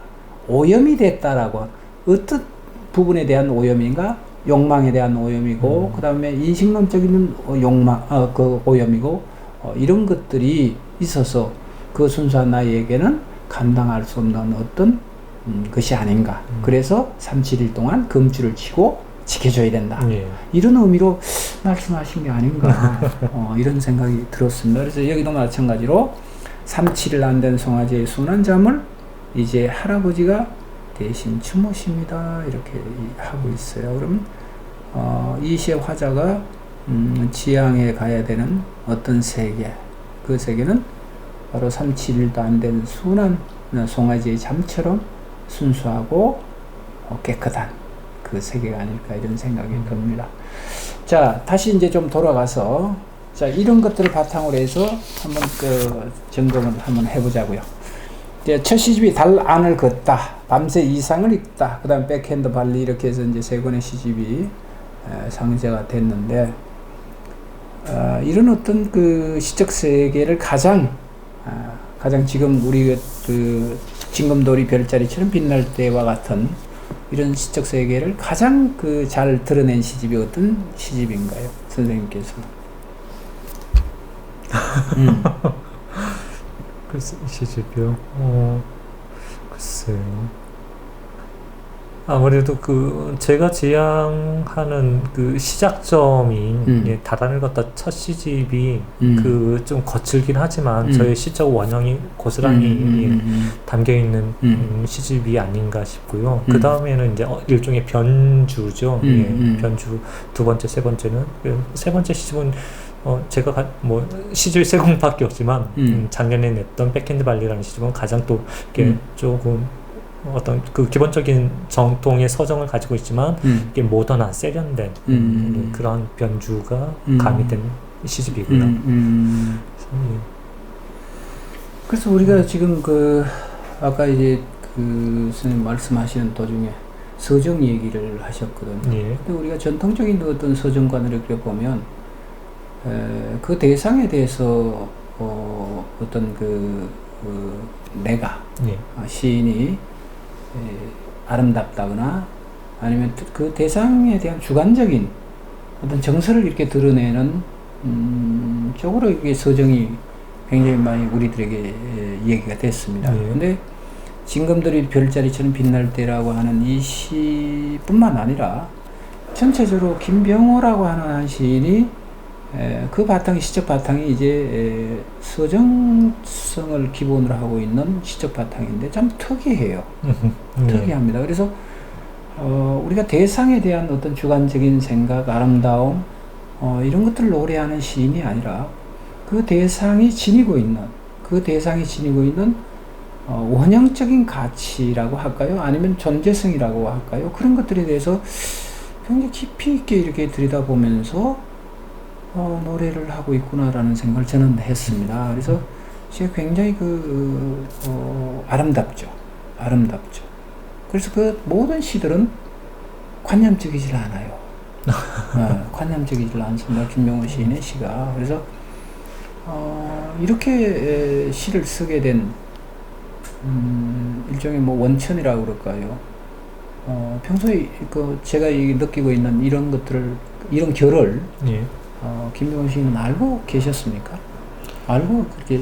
오염이 됐다라고. 어떤 부분에 대한 오염인가? 욕망에 대한 오염이고 그 다음에 인식론적인 욕망, 그 오염이고 이런 것들이 있어서 그 순수한 나에게는 감당할 수 없는 어떤 것이 아닌가. 그래서 3-7일 동안 금주를 치고 지켜줘야 된다. 이런 의미로 말씀하신 게 아닌가. 이런 생각이 들었습니다. 그래서 여기도 마찬가지로 3-7일 안 된 송아지의 순한 잠을 이제 할아버지가 대신 주무십니다. 이렇게 하고 있어요. 그러면 이 시의 화자가 지향해 가야 되는 어떤 세계, 그 세계는 바로 3-7일도 안 된 순한 송아지의 잠처럼 순수하고 깨끗한 그 세계가 아닐까 이런 생각이 듭니다. 자, 다시 이제 좀 돌아가서 자, 이런 것들을 바탕으로 해서 한번 그 점검을 한번 해보자고요. 이제 첫 시집이 달 안을 걷다, 밤새 이상을 읽다, 그 다음 백핸드 발리 이렇게 해서 이제 세 권의 시집이 상제가 됐는데, 이런 어떤 그 시적 세계를 가장 지금 우리 그 징검도리 별자리처럼 빛날 때와 같은 이런 시적 세계를 가장 그 잘 드러낸 시집이 어떤 시집인가요, 선생님께서? 글쎄, 시집이요? 글쎄요. 아무래도 그 제가 지향하는 그 시작점이 다단을 걷다 첫 시집이 그 좀 거칠긴 하지만 저의 시적 원형이 고스란히 담겨 있는 시집이 아닌가 싶고요. 그 다음에는 이제 일종의 변주죠. 변주 두 번째, 세 번째는 세 번째 시집은 제가 뭐 시집이 세 권밖에 없지만 작년에 냈던 백핸드 발리라는 시집은 가장 또 이렇게 조금 어떤 그 기본적인 정통의 서정을 가지고 있지만 이게 모던한 세련된 그런 변주가 가미된 시집이고요. 그래서 우리가 지금 그 아까 이제 그 선생님 말씀하시는 도중에 서정 얘기를 하셨거든요. 근데 우리가 전통적인 어떤 서정관을 이렇게 보면 그 대상에 대해서 어떤 내가 시인이 아름답다거나 아니면 그 대상에 대한 주관적인 어떤 정서를 이렇게 드러내는 쪽으로 이게 서정이 굉장히 많이 우리들에게 얘기가 됐습니다. 근데 징검도리 별자리처럼 빛날 때라고 하는 이 시뿐만 아니라 전체적으로 김병호라고 하는 한 시인이 그 바탕이 시적 바탕이 이제 서정성을 기본으로 하고 있는 시적 바탕인데 참 특이해요. 특이합니다. 그래서 우리가 대상에 대한 어떤 주관적인 생각, 아름다움 이런 것들을 노래하는 시인이 아니라 그 대상이 지니고 있는 원형적인 가치라고 할까요? 아니면 존재성이라고 할까요? 그런 것들에 대해서 굉장히 깊이 있게 이렇게 들여다보면서 노래를 하고 있구나라는 생각을 저는 했습니다. 그래서 제가 굉장히 아름답죠. 그래서 그 모든 시들은 관념적이질 않아요. 관념적이질 않습니다. 김병호 시인의 시가. 그래서 이렇게 시를 쓰게 된 일종의 뭐 원천이라고 그럴까요? 평소에 제가 느끼고 있는 이런 것들을, 이런 결을 김병호 시인은 알고 계셨습니까? 알고 그렇게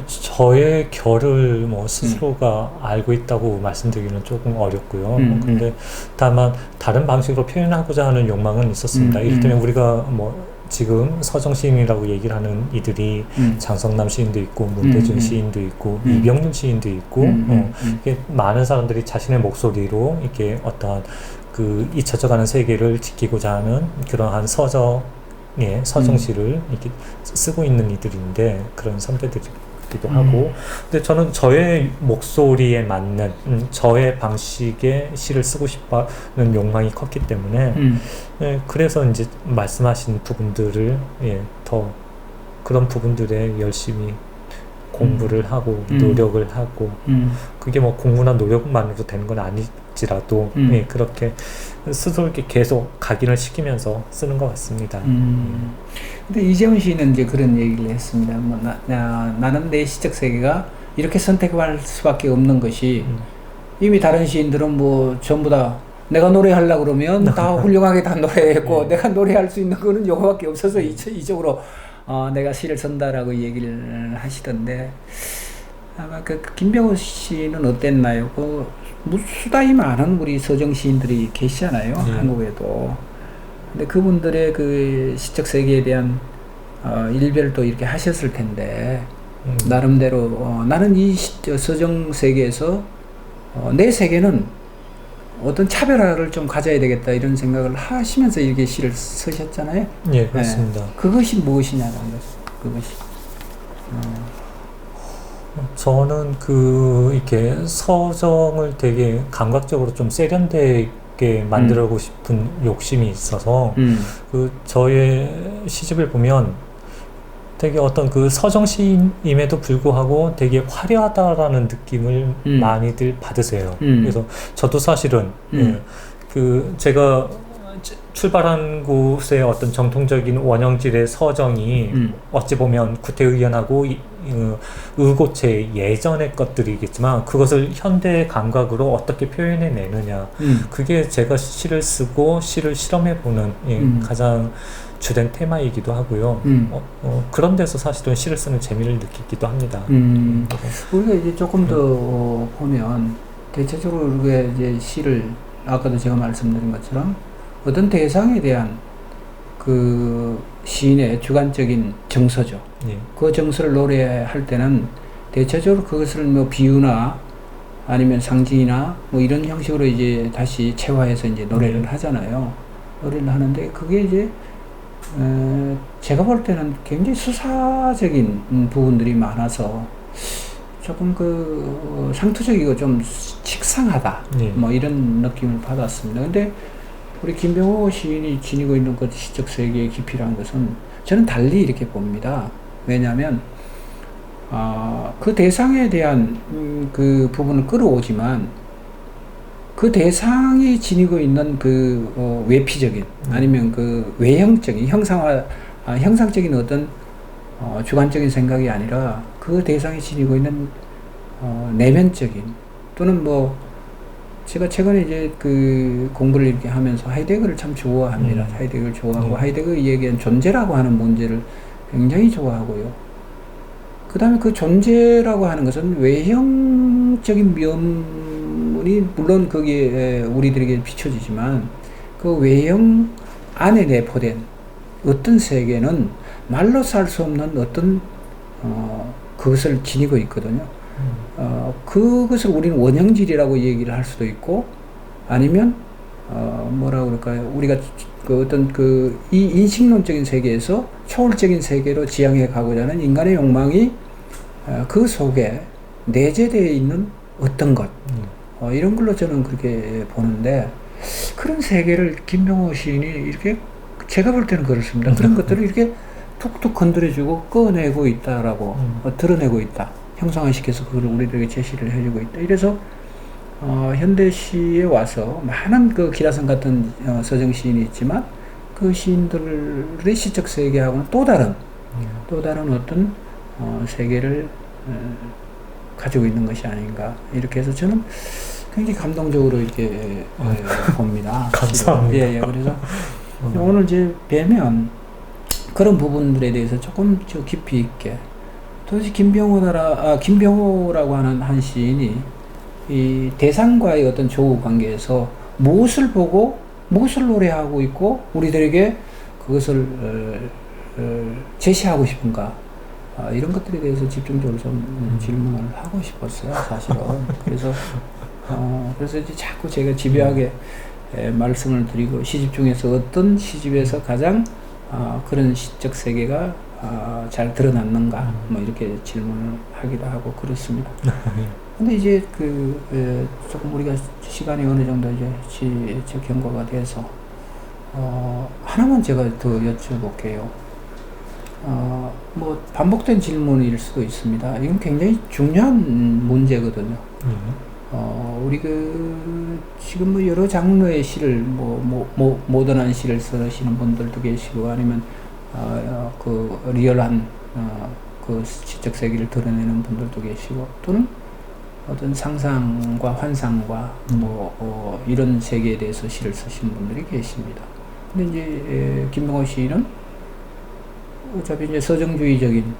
저의 결을 뭐 스스로가 알고 있다고 말씀드리기는 조금 어렵고요. 근데 다만 다른 방식으로 표현하고자 하는 욕망은 있었습니다. 이를테면 우리가 뭐 지금 서정 시인이라고 얘기를 하는 이들이 장성남 시인도 있고 문대준 시인도 있고 이병률 시인도 있고 이게 많은 사람들이 자신의 목소리로 이렇게 어떠한 그 잊혀져가는 세계를 지키고자 하는 그러한 서정시를 이렇게 쓰고 있는 이들인데 그런 선배들이기도 하고, 근데 저는 저의 목소리에 맞는 저의 방식의 시를 쓰고 싶어하는 욕망이 컸기 때문에 그래서 이제 말씀하신 부분들을 더 그런 부분들에 열심히 공부를 하고 노력을 하고 그게 뭐 공부나 노력만으로 되는 건 아니지라도 예, 그렇게 스스로 이렇게 계속 각인을 시키면서 쓰는 것 같습니다. 근데 이재훈 씨는 이제 그런 얘기를 했습니다. 뭐 나는 내 시적 세계가 이렇게 선택할 수밖에 없는 것이 이미 다른 시인들은 뭐 전부 다 내가 노래하려고 그러면 다 훌륭하게 다 노래했고 내가 노래할 수 있는 거는 요거밖에 없어서 이쪽으로 내가 시를 쓴다라고 얘기를 하시던데 아마 그 김병호 씨는 어땠나요? 그 수다히 많은 우리 서정 시인들이 계시잖아요. 한국에도. 근데 그분들의 그 시적 세계에 대한 일별도 이렇게 하셨을 텐데 나름대로 나는 이 서정 세계에서 내 세계는 어떤 차별화를 좀 가져야 되겠다 이런 생각을 하시면서 이렇게 시를 쓰셨잖아요. 예, 그렇습니다. 네. 그것이 무엇이냐는 거죠. 그것이. 저는 이렇게 서정을 되게 감각적으로 좀 세련되게 만들고 싶은 욕심이 있어서 저의 시집을 보면 되게 어떤 그 서정 시임에도 불구하고 되게 화려하다라는 느낌을 많이들 받으세요. 그래서 저도 사실은 제가 출발한 곳의 어떤 정통적인 원형질의 서정이 어찌 보면 구태의연하고 의고체 예전의 것들이겠지만 그것을 현대 감각으로 어떻게 표현해내느냐 그게 제가 시를 쓰고 시를 실험해보는 가장 주된 테마이기도 하고요. 그런 데서 사실은 시를 쓰는 재미를 느끼기도 합니다. 우리가 이제 조금 더 보면 대체적으로 우리가 이제 시를 아까도 제가 말씀드린 것처럼 어떤 대상에 대한 그 시인의 주관적인 정서죠. 그 정서를 노래할 때는 대체적으로 그것을 뭐 비유나 아니면 상징이나 뭐 이런 형식으로 이제 다시 체화해서 이제 노래를 하잖아요. 노래를 하는데 그게 이제 제가 볼 때는 굉장히 수사적인 부분들이 많아서 조금 상투적이고 좀 식상하다. 뭐 이런 느낌을 받았습니다. 근데 우리 김병호 시인이 지니고 있는 그 시적 세계의 깊이라는 것은 저는 달리 이렇게 봅니다. 왜냐하면 그 대상에 대한 그 부분을 끌어오지만 그 대상이 지니고 있는 그 외피적인 아니면 그 외형적인 형상적인 어떤 주관적인 생각이 아니라 그 대상이 지니고 있는 내면적인 또는 뭐 제가 최근에 이제 그 공부를 이렇게 하면서 하이데거를 참 좋아합니다. 하이데거를 좋아하고 하이데거가 얘기한 존재라고 하는 문제를 굉장히 좋아하고요. 그 다음에 그 존재라고 하는 것은 외형적인 면이 물론 거기에 우리들에게 비춰지지만 그 외형 안에 내포된 어떤 세계는 말로서 할 수 없는 어떤 그것을 지니고 있거든요. 그것을 우리는 원형질이라고 얘기를 할 수도 있고 아니면 뭐라 그럴까요? 우리가 그 어떤 이 인식론적인 세계에서 초월적인 세계로 지향해 가고자 하는 인간의 욕망이 그 속에 내재되어 있는 어떤 것 이런 걸로 저는 그렇게 보는데 그런 세계를 김병호 시인이 이렇게 제가 볼 때는 그렇습니다. 그런 것들을 이렇게 툭툭 건드려주고 꺼내고 있다라고 드러내고 있다. 형상화시켜서 그걸 우리들에게 제시를 해주고 있다. 이래서 현대시에 와서 많은 그 기라성 같은 서정 시인이 있지만 그 시인들의 시적 세계하고는 또 다른 어떤 세계를 가지고 있는 것이 아닌가 이렇게 해서 저는 굉장히 감동적으로 이렇게 봅니다. 감사합니다. 예, 그래서 오늘 이제 뵈면 그런 부분들에 대해서 조금 저 깊이 있게 도대체 김병호라고 하는 한 시인이 이 대상과의 어떤 조우 관계에서 무엇을 보고 무엇을 노래하고 있고 우리들에게 그것을 제시하고 싶은가 이런 것들에 대해서 집중적으로 좀 질문을 하고 싶었어요, 사실은. 그래서 이제 자꾸 제가 집요하게 말씀을 드리고 시집 중에서 어떤 시집에서 가장 그런 시적 세계가 잘 드러났는가 뭐 이렇게 질문을 하기도 하고 그렇습니다. 근데 이제 조금 우리가 시간이 어느 정도 이제 경과가 돼서 하나만 제가 더 여쭤볼게요. 뭐 반복된 질문일 수도 있습니다. 이건 굉장히 중요한 문제거든요. 우리 지금 뭐 여러 장르의 시를 모던한 시를 쓰시는 분들도 계시고 아니면 그 리얼한 그 시적 세계를 드러내는 분들도 계시고 또는 어떤 상상과 환상과 이런 세계에 대해서 시를 쓰시는 분들이 계십니다. 근데 이제 김병호 시인은 어차피 이제 서정주의적인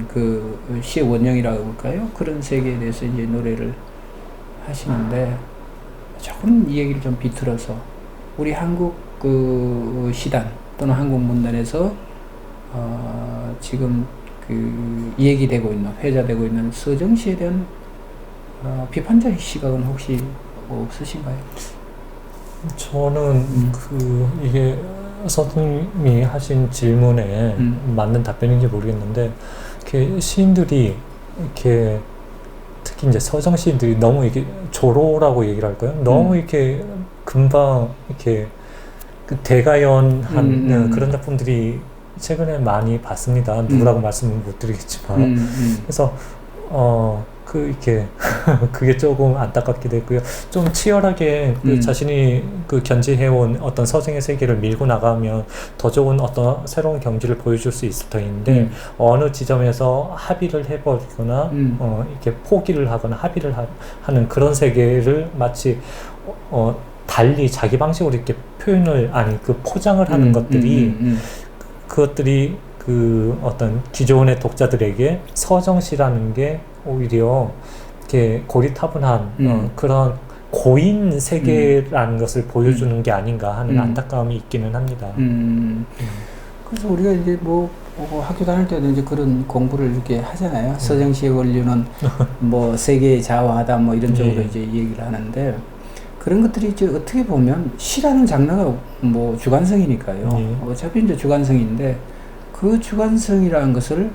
그 시의 원형이라고 볼까요? 그런 세계에 대해서 이제 노래를 하시는데 조금 이 얘기를 좀 비틀어서 우리 한국 그 시단 또는 한국 문단에서 지금 그 얘기되고 있는 회자되고 있는 서정시에 대한 비판적인 시각은 혹시 없으신가요? 저는 이게 선생님이 하신 질문에 맞는 답변인지 모르겠는데 이렇게 시인들이 이렇게 특히 이제 서정 시인들이 너무 이렇게 조로라고 얘기를 할까요? 너무 이렇게 금방 이렇게 그 대가연한 그런 작품들이 최근에 많이 봤습니다. 누구라고 말씀을 못 드리겠지만 그래서 이렇게 그게 조금 안타깝기도 했고요. 좀 치열하게 자신이 견지해온 어떤 서정의 세계를 밀고 나가면 더 좋은 어떤 새로운 경지를 보여줄 수 있을 터인데 어느 지점에서 합의를 해버리거나 이렇게 포기를 하거나 합의를 하는 그런 세계를 마치 달리 자기 방식으로 이렇게 포장을 하는 것들이 그것들이 어떤 기존의 독자들에게 서정시라는 게 오히려 이렇게 고리타분한 그런 고인 세계라는 것을 보여주는 게 아닌가 하는 안타까움이 있기는 합니다. 그래서 우리가 이제 학교 다닐 때도 이제 그런 공부를 이렇게 하잖아요. 서정시의 원리는 세계의 자화하다 이런 쪽으로 이제 얘기를 하는데 그런 것들이 이제 어떻게 보면 시라는 장르가 주관성이니까요. 어차피 이제 주관성인데 그 주관성이라는 것을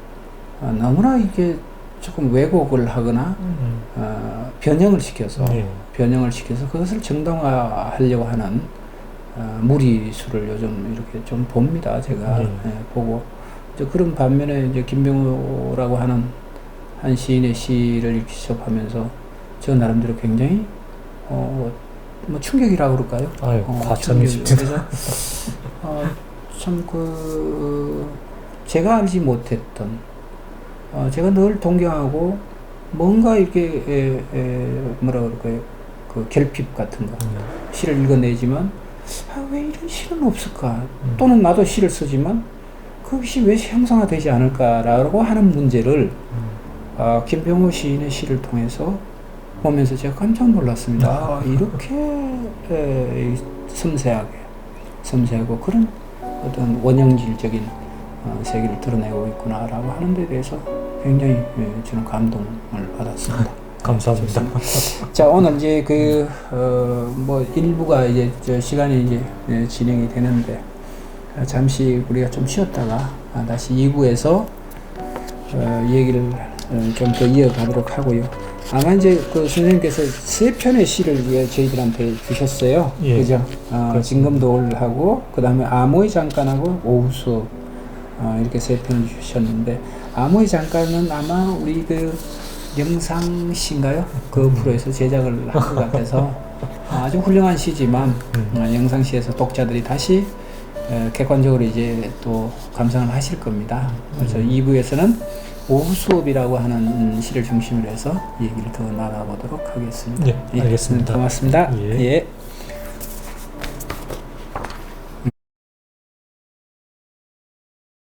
너무나 이게 조금 왜곡을 하거나 변형을 시켜서 그것을 정당화하려고 하는 무리수를 요즘 이렇게 좀 봅니다. 제가 보고 이제 그런 반면에 이제 김병호라고 하는 한 시인의 시를 읽기 시작하면서 저 나름대로 굉장히 충격이라고 그럴까요? 과천이십니다. 참 제가 알지 못했던 제가 늘 동경하고 뭔가 이렇게 뭐라 그럴까요? 그 결핍 같은 거 시를 읽어내지만 왜 이런 시는 없을까? 또는 나도 시를 쓰지만 그것이 왜 형상화되지 않을까라고 하는 문제를 김병호 시인의 시를 통해서 보면서 제가 깜짝 놀랐습니다. 이렇게 섬세하고 그런 어떤 원형질적인 세계를 드러내고 있구나라고 하는 데 대해서 굉장히 저는 감동을 받았습니다. 감사합니다. 자, 오늘 이제 일부가 이제 시간이 이제 진행이 되는데 잠시 우리가 좀 쉬었다가 다시 2부에서 얘기를 좀 더 이어가도록 하고요. 아마 이제 선생님께서 3편의 시를 저희들한테 주셨어요. 그죠? 진검도올하고 그 다음에 암호의 잠깐하고 오후수업 이렇게 3편을 주셨는데 암호의 잠깐은 아마 우리 영상시인가요? 그 프로에서 제작을 한 것 같아서 아주 훌륭한 시지만 영상시에서 독자들이 다시 객관적으로 이제 또 감상을 하실 겁니다. 그래서 2부에서는 오후 수업이라고 하는 시를 중심으로 해서 얘기를 더 나눠보도록 하겠습니다. 알겠습니다. 고맙습니다. 예.